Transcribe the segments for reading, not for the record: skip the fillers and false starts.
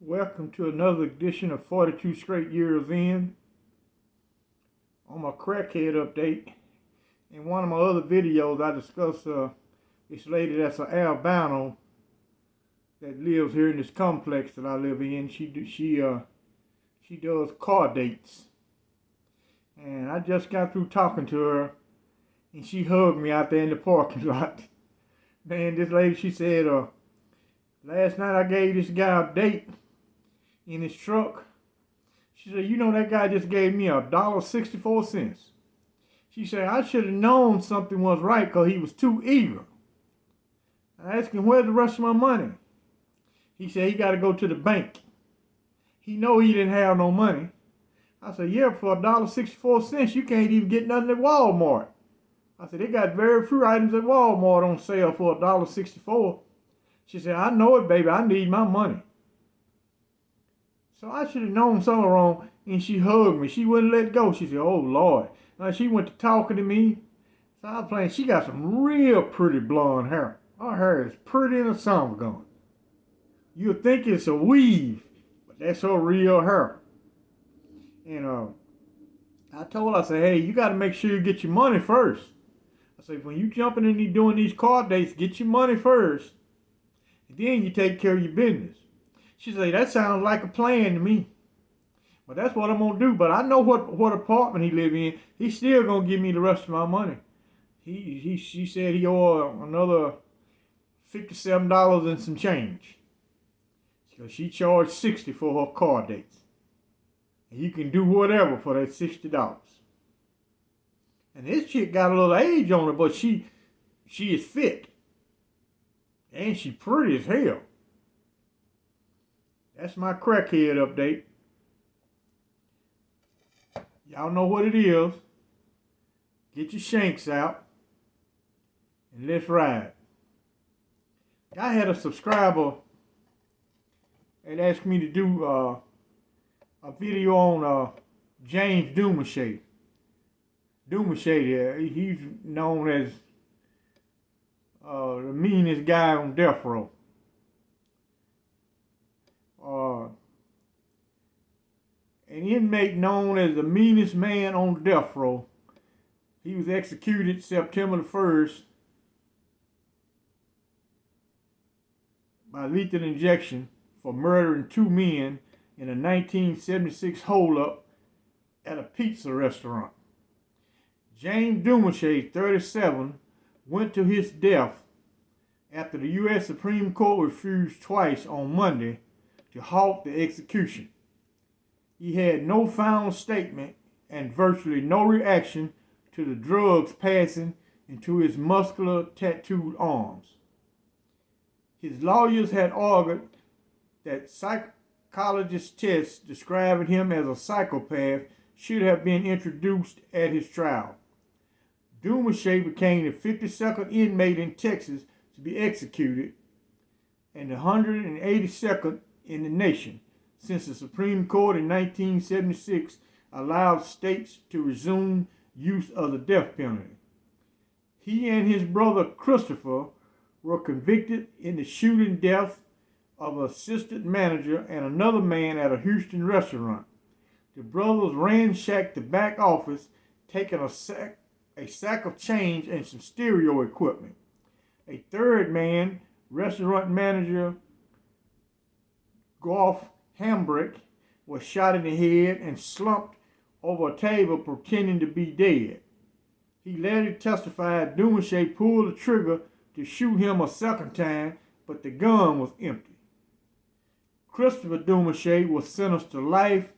Welcome to another edition of 42 Straight Years In. On my crackhead update, in one of my other videos, I discussed this lady that's an albino that lives here in this complex that I live in. She does car dates, and I just got through talking to her, and she hugged me out there in the parking lot. Man, this lady, she said, last night I gave this guy a date in his truck. She said, you know, that guy just gave me $1.64. She said, I should have known something was right because he was too eager. I asked him, where's the rest of my money? He said he got to go to the bank. He know he didn't have no money. I said, yeah, for $1.64, you can't even get nothing at Walmart. I said, they got very few items at Walmart on sale for $1.64. She said, I know it, baby. I need my money. So I should have known something wrong, and she hugged me. She wouldn't let go. She said, oh, Lord. Now she went to talking to me. So I was playing. She got some real pretty blonde hair. Her hair is pretty in a summer gun. You'll think it's a weave, but that's her real hair. And I told her, I said, hey, you got to make sure you get your money first. I said, when you jumping in and doing these car dates, get your money first, and then you take care of your business. She said, that sounds like a plan to me. But that's what I'm going to do. But I know what apartment he live in. He's still going to give me the rest of my money. She said he owed another $57 and some change. So she charged $60 for her car dates. And you can do whatever for that $60. And this chick got a little age on her, but she is fit. And she pretty as hell. That's my crackhead update. Y'all know what it is. Get your shanks out and let's ride. I had a subscriber that asked me to do a video on James Demouchette. Demouchette, he's known as the meanest guy on death row. An inmate known as the meanest man on death row. He was executed September the 1st by lethal injection for murdering two men in a 1976 holdup at a pizza restaurant. James Demouchette, 37, went to his death after the U.S. Supreme Court refused twice on Monday to halt the execution. He had no final statement and virtually no reaction to the drugs passing into his muscular tattooed arms. His lawyers had argued that psychologist tests describing him as a psychopath should have been introduced at his trial. Demouchette became the 52nd inmate in Texas to be executed and the 182nd in the nation since the Supreme Court in 1976 allowed states to resume use of the death penalty. He and his brother Christopher were convicted in the shooting death of an assistant manager and another man at a Houston restaurant. The brothers ransacked the back office, taking a sack of change and some stereo equipment. A third man, restaurant manager Golf Hambrick, was shot in the head and slumped over a table pretending to be dead. He later testified Demouchette pulled the trigger to shoot him a second time, but the gun was empty. Christopher Demouchette was sentenced to life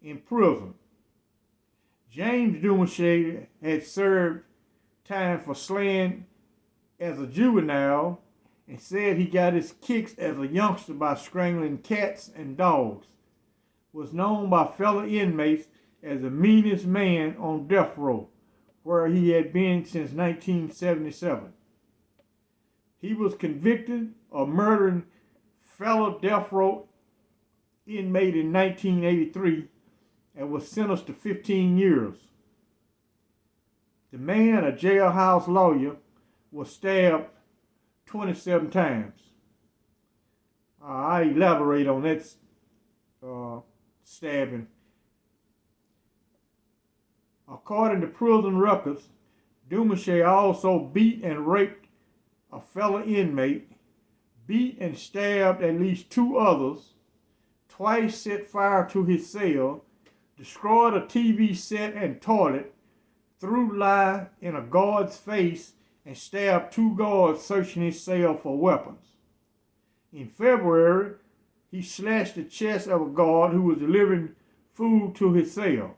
in prison. James Demouchette had served time for slaying as a juvenile and said he got his kicks as a youngster by strangling cats and dogs. Was known by fellow inmates as the meanest man on death row, where he had been since 1977. He was convicted of murdering fellow death row inmate in 1983 and was sentenced to 15 years. The man, a jailhouse lawyer, was stabbed 27 times. I elaborate on that stabbing. According to prison records, Demouchette also beat and raped a fellow inmate, beat and stabbed at least 2 others, twice set fire to his cell, destroyed a TV set and toilet, threw lye in a guard's face, and stabbed 2 guards searching his cell for weapons. In February, he slashed the chest of a guard who was delivering food to his cell.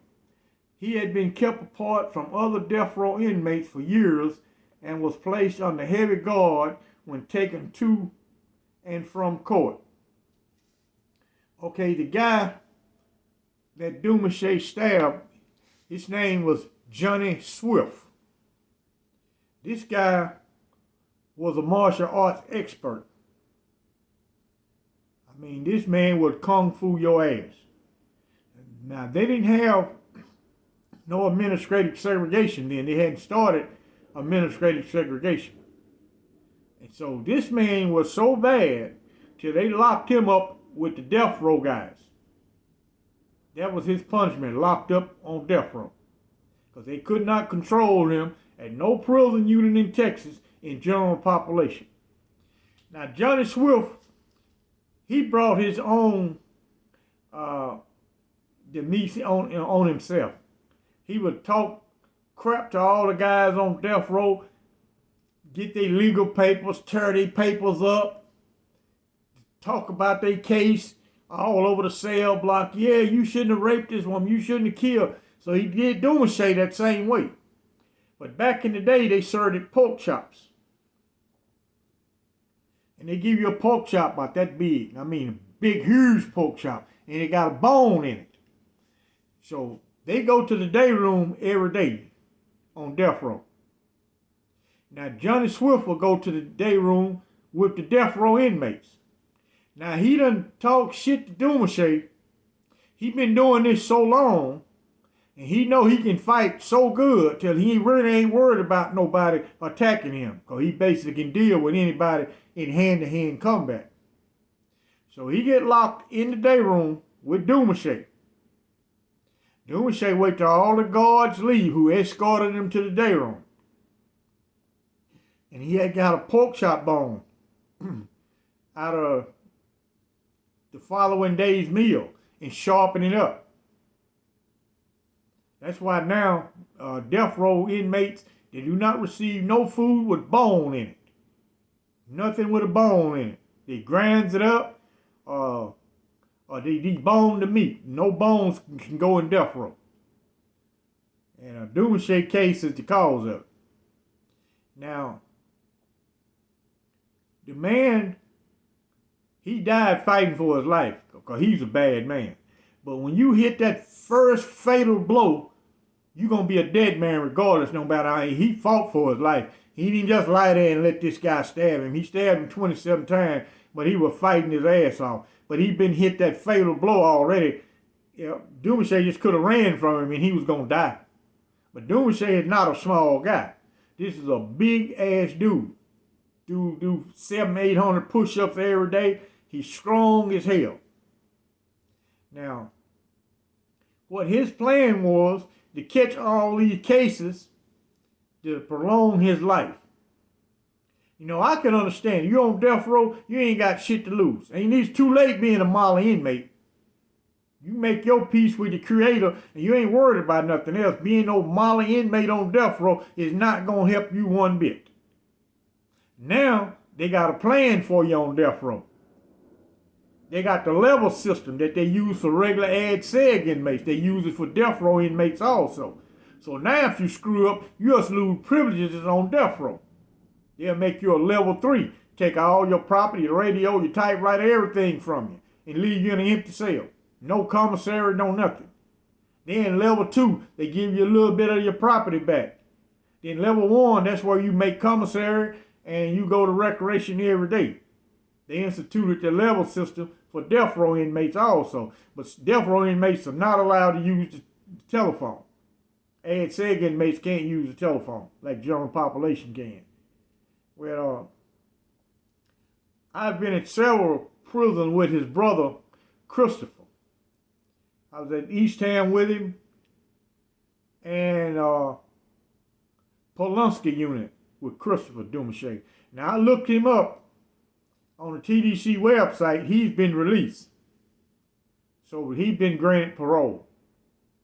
He had been kept apart from other death row inmates for years and was placed under heavy guard when taken to and from court. Okay, the guy that Demouchette stabbed, his name was Johnny Swift. This guy was a martial arts expert. I mean, this man would kung fu your ass. Now, they didn't have no administrative segregation then. They hadn't started administrative segregation. And so this man was so bad till they locked him up with the death row guys. That was his punishment, locked up on death row. Because they could not control him at no prison unit in Texas in general population. Now, Johnny Swift, he brought his own demise on himself. He would talk crap to all the guys on death row, get their legal papers, tear their papers up, talk about their case all over the cell block. Yeah, you shouldn't have raped this woman. You shouldn't have killed. So he did Demouchette that same way. But back in the day, they served pork chops. And they give you a pork chop about that big. I mean, a big, huge pork chop. And it got a bone in it. So they go to the day room every day on death row. Now, Johnny Swift will go to the day room with the death row inmates. Now, he done talk shit to Demouchette. He been doing this so long, and he know he can fight so good till he really ain't worried about nobody attacking him, because he basically can deal with anybody in hand-to-hand combat. So he get locked in the day room with Demouchette. Demouchette wait till all the guards leave who escorted him to the day room. And he had got a pork chop bone out of the following day's meal and sharpen it up. That's why now death row inmates, they do not receive no food with bone in it. Nothing with a bone in it. They grinds it up or they debone the meat. No bones can go in death row. And a Demouchette case is the cause of it. Now, the man, he died fighting for his life because he's a bad man. But when you hit that first fatal blow, you're going to be a dead man regardless, no matter how he fought for his life. He didn't just lie there and let this guy stab him. He stabbed him 27 times, but he was fighting his ass off. But he'd been hit that fatal blow already. Demouchette just could have ran from him and he was going to die. But Demouchette is not a small guy. This is a big-ass dude. Dude do 700-800 push-ups every day. He's strong as hell. Now, what his plan was to catch all these cases to prolong his life. You know, I can understand. You're on death row, you ain't got shit to lose. And it's too late being a Molly inmate. You make your peace with the Creator, and you ain't worried about nothing else. Being no Molly inmate on death row is not going to help you one bit. Now, they got a plan for you on death row. They got the level system that they use for regular ad-seg inmates. They use it for death row inmates also. So now if you screw up, you just lose privileges on death row. They'll make you a level 3. Take all your property, your radio, your typewriter, everything from you, and leave you in an empty cell. No commissary, no nothing. Then level 2, they give you a little bit of your property back. Then level 1, that's where you make commissary and you go to recreation every day. They instituted the level system for death row inmates also. But death row inmates are not allowed to use the telephone. Ad-seg inmates can't use the telephone like general population can. Well, I've been at several prisons with his brother, Christopher. I was at Eastham with him and Polunsky unit with Christopher Demouchette. Now I looked him up on the TDC website. He's been released. So he's been granted parole.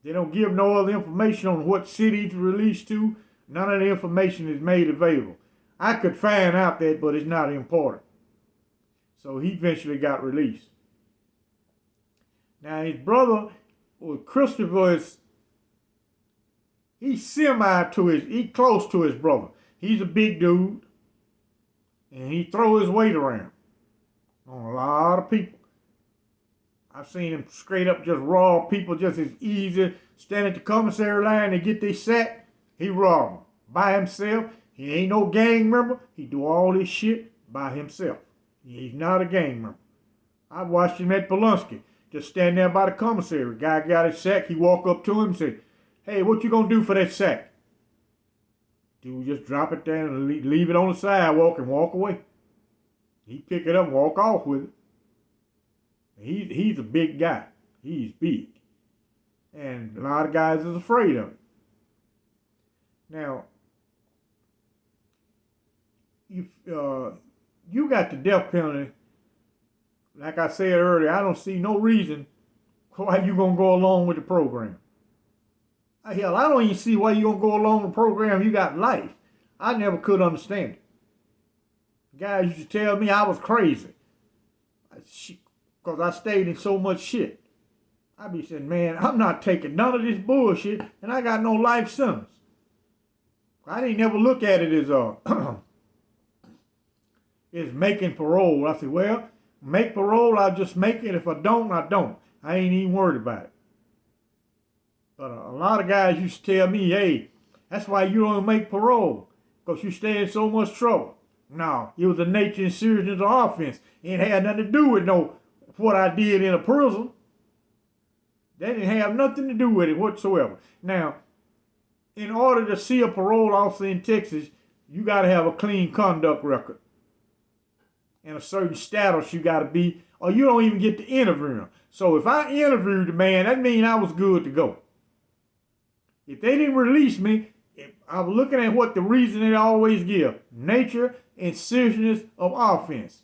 They don't give no other information on what city he's released to. None of the information is made available. I could find out that, but it's not important. So he eventually got released. Now his brother, well, Christopher is, he's close to his brother. He's a big dude, and he throw his weight around on a lot of people. I've seen him straight up just rob people just as easy. Stand at the commissary line, they get their sack, he rob them by himself. He ain't no gang member. He do all this shit by himself. He's not a gang member. I watched him at Polunsky, just stand there by the commissary. Guy got his sack. He walk up to him and said, "Hey, what you gonna do for that sack?" Dude just drop it down and leave it on the sidewalk and walk away. He pick it up and walk off with it. He's a big guy. He's big. And a lot of guys is afraid of it. Now, you got the death penalty. Like I said earlier, I don't see no reason why you gonna go along with the program. Hell, I don't even see why you gonna go along with the program. You got life. I never could understand it. Guys used to tell me I was crazy because I stayed in so much shit. I be saying, man, I'm not taking none of this bullshit, and I got no life sentence. I didn't ever look at it as is making parole. I said, well, make parole, I'll just make it. If I don't, I don't. I ain't even worried about it. But a lot of guys used to tell me, hey, that's why you don't make parole, because you stay in so much trouble. No, it was the nature and seriousness of offense. It had nothing to do with what I did in a prison. That didn't have nothing to do with it whatsoever. Now, in order to see a parole officer in Texas, you got to have a clean conduct record. And a certain status you got to be, or you don't even get to interview him. So if I interviewed the man, that means I was good to go. If they didn't release me, I was looking at what the reason they always give. Nature and seriousness of offense.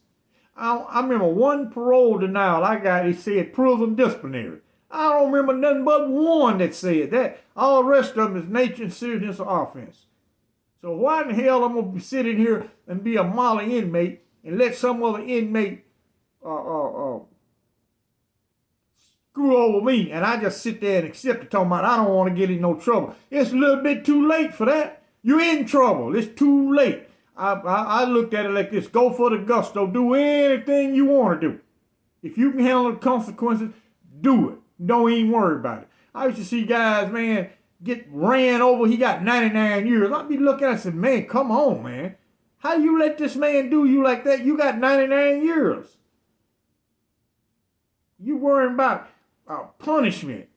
I remember one parole denial I got, it said prison disciplinary. I don't remember nothing but one that said that. All the rest of them is nature and seriousness of offense. So why in the hell I'm going to be sitting here and be a molly inmate and let some other inmate screw over me, and I just sit there and accept it, talking about I don't want to get in no trouble. It's a little bit too late for that. You're in trouble. It's too late. I looked at it like this. Go for the gusto. Do anything you want to do. If you can handle the consequences, do it. Don't even worry about it. I used to see guys, man, get ran over. He got 99 years. I'd be looking at it and said, man, come on, man. How you let this man do you like that? You got 99 years. You worrying about punishment.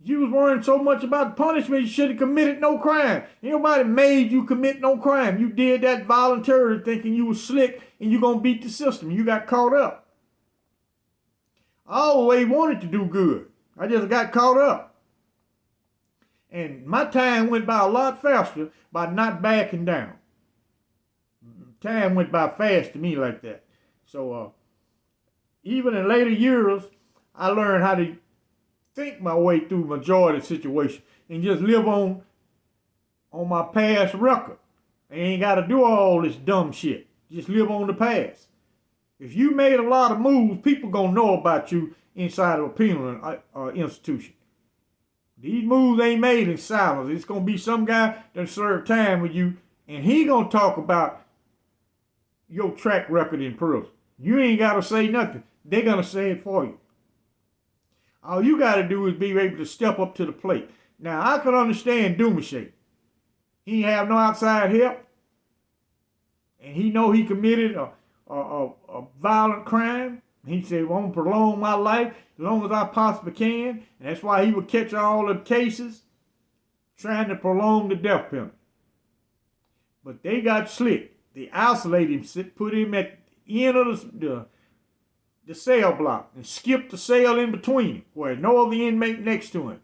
You was worrying so much about punishment, you should have committed no crime. Nobody made you commit no crime. You did that voluntarily thinking you was slick and you going to beat the system. You got caught up. I always wanted to do good. I just got caught up. And my time went by a lot faster by not backing down. Time went by fast to me like that. So even in later years, I learned how to think my way through majority of the situation and just live on my past record. I ain't got to do all this dumb shit. Just live on the past. If you made a lot of moves, people gonna know about you inside of a penal institution. These moves ain't made in silence. It's gonna be some guy that served time with you, and he gonna talk about your track record in prison. You ain't gotta say nothing. They're gonna say it for you. All you gotta do is be able to step up to the plate. Now I can understand Demouchette. He ain't have no outside help, and he know he committed a violent crime. He said, well, I'm going to prolong my life as long as I possibly can. And that's why he would catch all the cases trying to prolong the death penalty. But they got slick. They isolated him, put him at the end of the cell block and skipped the cell in between him, where there's no other inmate next to him.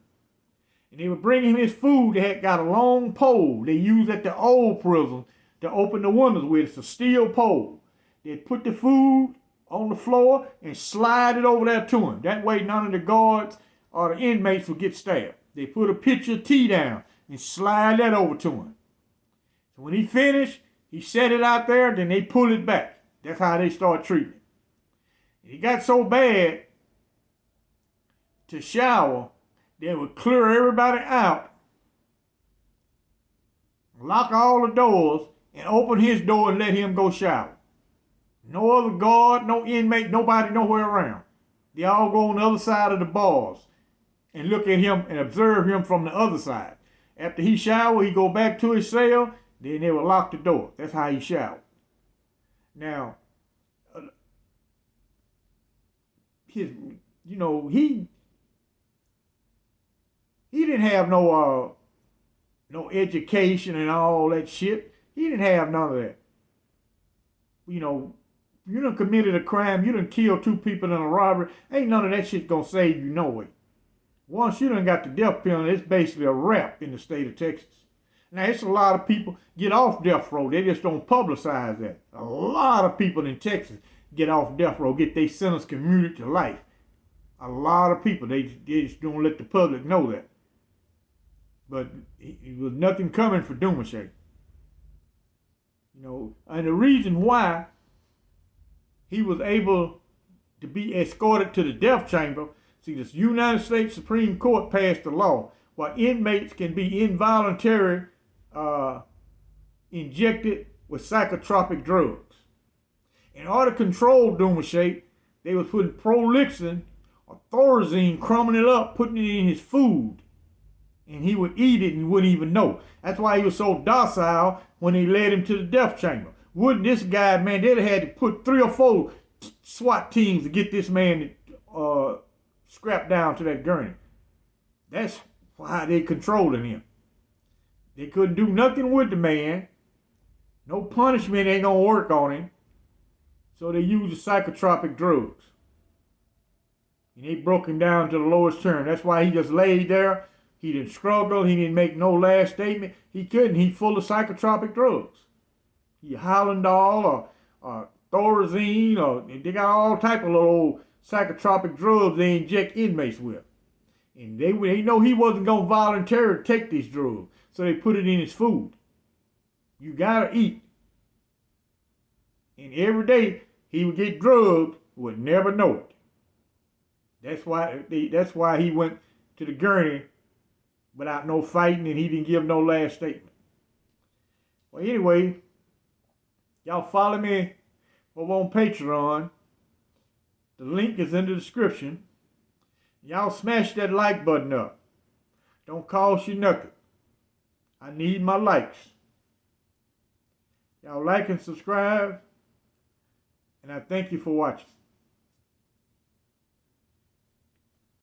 And they would bring him his food. They had got a long pole they used at the old prison to open the windows with. It's a steel pole. They'd put the food on the floor and slide it over there to him. That way none of the guards or the inmates would get stabbed. They put a pitcher of tea down and slide that over to him. So when he finished, he set it out there, then they pull it back. That's how they start treatment. It got so bad to shower, they would clear everybody out, lock all the doors, and open his door and let him go shower. No other guard, no inmate, nobody nowhere around. They all go on the other side of the bars and look at him and observe him from the other side. After he showered, he go back to his cell, then they would lock the door. That's how he showered. Now, he didn't have no education and all that shit. He didn't have none of that. You done committed a crime, you done killed 2 people in a robbery, ain't none of that shit gonna save you no way. Once you done got the death penalty, it's basically a wrap in the state of Texas. Now, it's a lot of people get off death row. They just don't publicize that. A lot of people in Texas get off death row, get their sentence commuted to life. A lot of people, they just don't let the public know that. But it was nothing coming for Demouchette. And the reason why he was able to be escorted to the death chamber, see, the United States Supreme Court passed a law where inmates can be involuntarily injected with psychotropic drugs. In order to control Demouchette, they was putting Prolixin or Thorazine, crumbing it up, putting it in his food. And he would eat it and wouldn't even know. That's why he was so docile when they led him to the death chamber. Wouldn't this guy, man, they'd have had to put 3 or 4 SWAT teams to get this man strapped down to that gurney. That's why they controlling him. They couldn't do nothing with the man. No punishment ain't gonna work on him. So they used the psychotropic drugs. And they broke him down to the lowest term. That's why he just laid there. He didn't struggle. He didn't make no last statement. He couldn't. He's full of psychotropic drugs. He Hylandol or Thorazine, or they got all type of little psychotropic drugs they inject inmates with. And they know he wasn't going to voluntarily take these drugs. So they put it in his food. You got to eat. And every day he would get drugged, would never know it. That's why he went to the gurney without no fighting, and he didn't give no last statement. Well, anyway, y'all follow me over on Patreon. The link is in the description. Y'all smash that like button up. Don't cost you nothing. I need my likes. Y'all like and subscribe, and I thank you for watching.